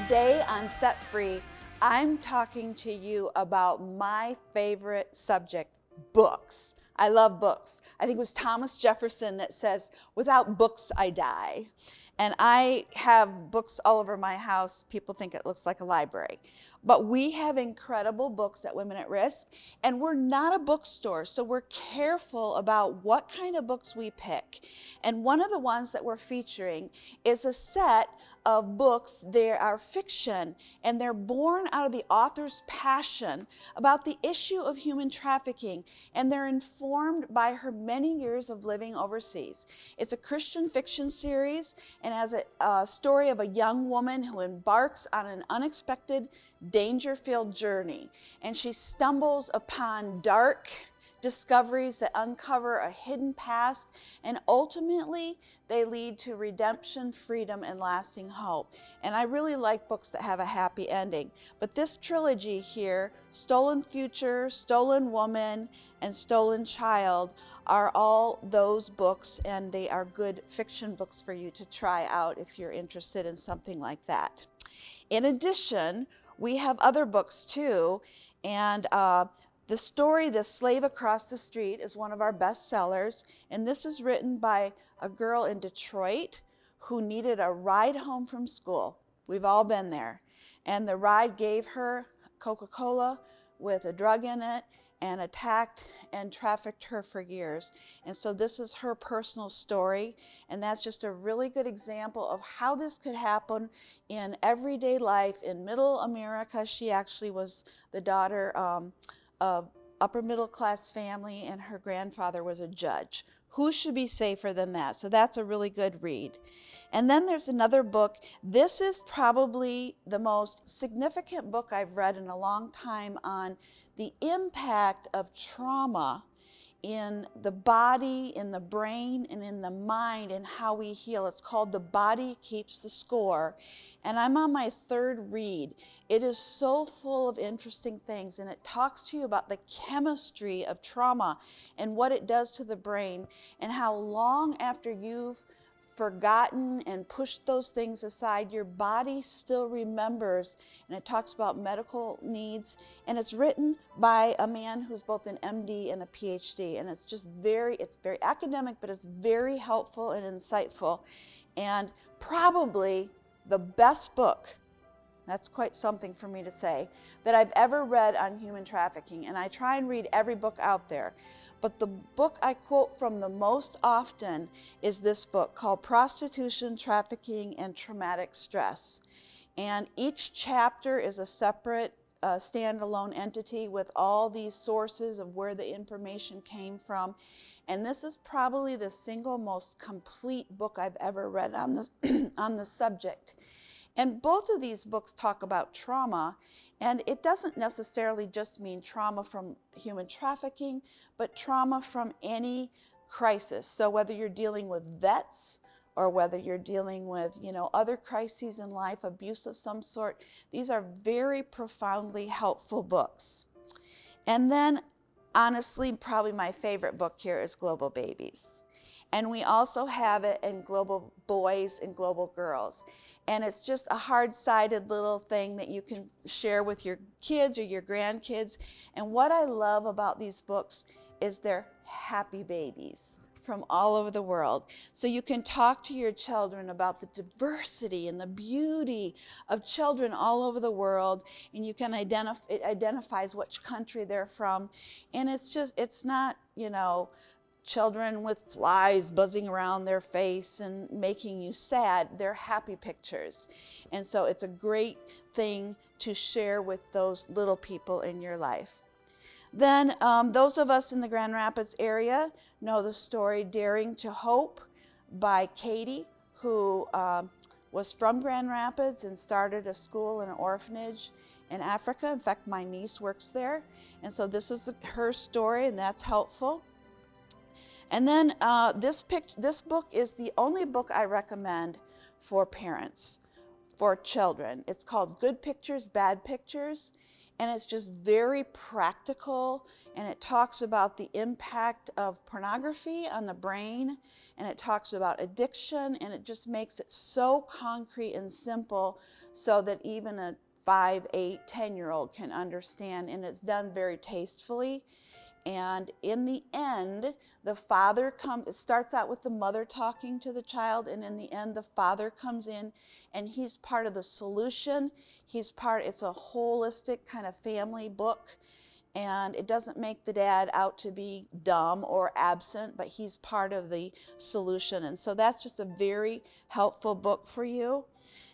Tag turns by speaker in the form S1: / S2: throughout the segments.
S1: Today on Set Free, I'm talking to you about my favorite subject, books. I love books. I think it was Thomas Jefferson that says, "Without books, I die." And I have books all over my house. People think it looks like a library. But we have incredible books at Women at Risk, and we're not a bookstore, so we're careful about what kind of books we pick. And one of the ones that we're featuring is a set of books. They are fiction, and they're born out of the author's passion about the issue of human trafficking, and they're informed by her many years of living overseas. It's a Christian fiction series, and as a story of a young woman who embarks on an unexpected, danger-filled journey, and she stumbles upon dark discoveries that uncover a hidden past, and ultimately they lead to redemption, freedom, and lasting hope. And I really like books that have a happy ending. But this trilogy here, Stolen Future, Stolen Woman, and Stolen Child, are all those books, and they are good fiction books for you to try out if you're interested in something like that. In addition, we have other books too, and the story, The Slave Across the Street, is one of our best sellers, and this is written by a girl in Detroit who needed a ride home from school. We've all been there. And the ride gave her Coca-Cola with a drug in it and attacked and trafficked her for years. And so this is her personal story, and that's just a really good example of how this could happen in everyday life in middle America. She actually was the daughter of upper middle class family, and her grandfather was a judge. Who should be safer than that? So that's a really good read. And then there's another book. This is probably the most significant book I've read in a long time on the impact of trauma in the body, in the brain, and in the mind, and how we heal. It's called The Body Keeps the Score, and I'm on my third read. It is so full of interesting things, and it talks to you about the chemistry of trauma and what it does to the brain, and how long after you've forgotten and pushed those things aside, your body still remembers. And it talks about medical needs, and it's written by a man who's both an MD and a PhD, and it's very academic, but it's very helpful and insightful, and probably the best book, that's quite something for me to say, that I've ever read on human trafficking. And I try and read every book out there, but the book I quote from the most often is this book called Prostitution, Trafficking, and Traumatic Stress. And each chapter is a separate standalone entity with all these sources of where the information came from. And this is probably the single most complete book I've ever read on this, on the subject. And both of these books talk about trauma, and it doesn't necessarily just mean trauma from human trafficking, but trauma from any crisis. So whether you're dealing with vets, or whether you're dealing with, other crises in life, abuse of some sort, these are very profoundly helpful books. And then, honestly, probably my favorite book here is Global Babies. And we also have it in Global Boys and Global Girls. And it's just a hard-sided little thing that you can share with your kids or your grandkids. And what I love about these books is they're happy babies from all over the world. So you can talk to your children about the diversity and the beauty of children all over the world, and you can it identifies which country they're from. And it's not, children with flies buzzing around their face and making you sad. They're happy pictures. And so it's a great thing to share with those little people in your life. Then those of us in the Grand Rapids area know the story Daring to Hope by Katie, who was from Grand Rapids and started a school and an orphanage in Africa. In fact, my niece works there. And so this is her story, and that's helpful. And then this book is the only book I recommend for parents, for children. It's called Good Pictures, Bad Pictures. and it's just very practical, and it talks about the impact of pornography on the brain, and it talks about addiction, and it just makes it so concrete and simple so that even a 5, 8, 10-year-old can understand, and it's done very tastefully. And in the end, the father comes, it starts out with the mother talking to the child, and in the end, the father comes in, and he's part of the solution. It's a holistic kind of family book, and it doesn't make the dad out to be dumb or absent, but he's part of the solution. And so that's just a very helpful book for you.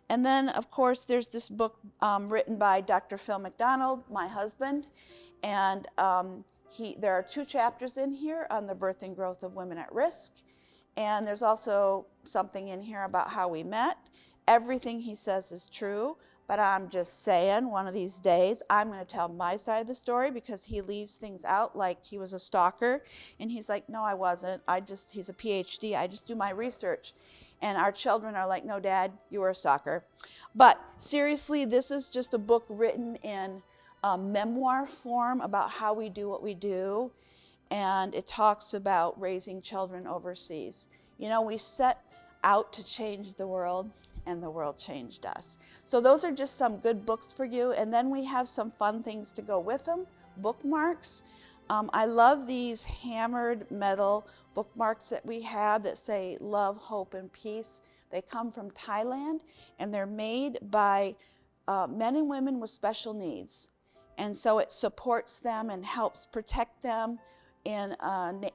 S1: And then, of course, there's this book written by Dr. Phil McDonald, my husband, and there are 2 chapters in here on the birth and growth of women at risk, and there's also something in here about how we met. Everything he says is true, but I'm just saying, one of these days, I'm going to tell my side of the story, because he leaves things out like he was a stalker, and he's like, no, I wasn't. He's a PhD. I just do my research. And our children are like, no, Dad, you were a stalker. But seriously, this is just a book written in memoir form about how we do what we do, and it talks about raising children overseas. You know, we set out to change the world, and the world changed us. So those are just some good books for you, and then we have some fun things to go with them. Bookmarks. I love these hammered metal bookmarks that we have that say love, hope, and peace. They come from Thailand, and they're made by men and women with special needs. And so it supports them and helps protect them in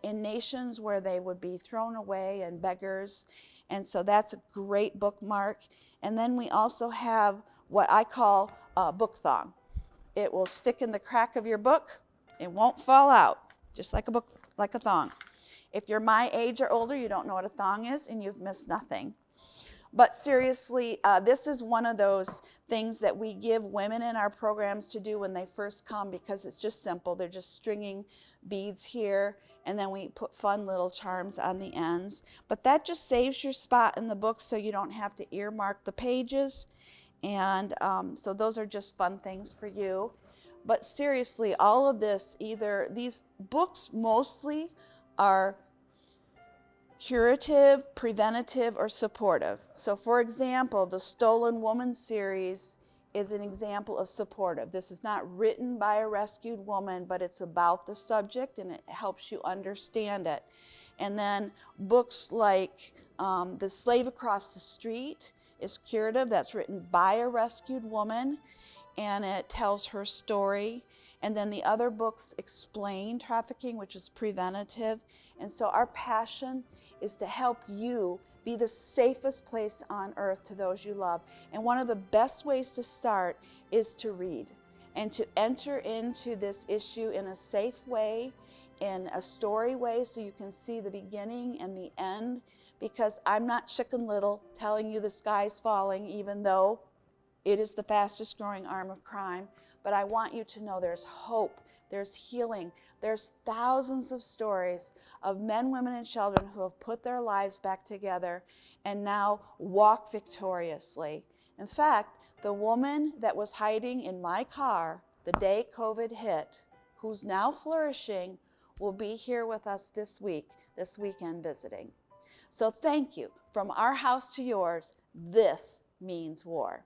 S1: nations where they would be thrown away and beggars. And so that's a great bookmark. And then we also have what I call book thong. It will stick in the crack of your book. It won't fall out, just like a thong. If you're my age or older, you don't know what a thong is, and you've missed nothing. But seriously, this is one of those things that we give women in our programs to do when they first come, because it's just simple. They're just stringing beads here, and then we put fun little charms on the ends. But that just saves your spot in the book, so you don't have to earmark the pages. And so those are just fun things for you. But seriously, all of this, these books mostly are curative, preventative, or supportive. So for example, the Stolen Woman series is an example of supportive. This is not written by a rescued woman, but it's about the subject, and it helps you understand it. And then books like The Slave Across the Street is curative. That's written by a rescued woman, and it tells her story. And then the other books explain trafficking, which is preventative. And so our passion is to help you be the safest place on earth to those you love. And one of the best ways to start is to read and to enter into this issue in a safe way, in a story way, so you can see the beginning and the end. Because I'm not Chicken Little telling you the sky's falling, even though it is the fastest growing arm of crime. But I want you to know there's hope, there's healing. There's thousands of stories of men, women, and children who have put their lives back together and now walk victoriously. In fact, the woman that was hiding in my car the day COVID hit, who's now flourishing, will be here with us this weekend visiting. So thank you. From our house to yours, this means war.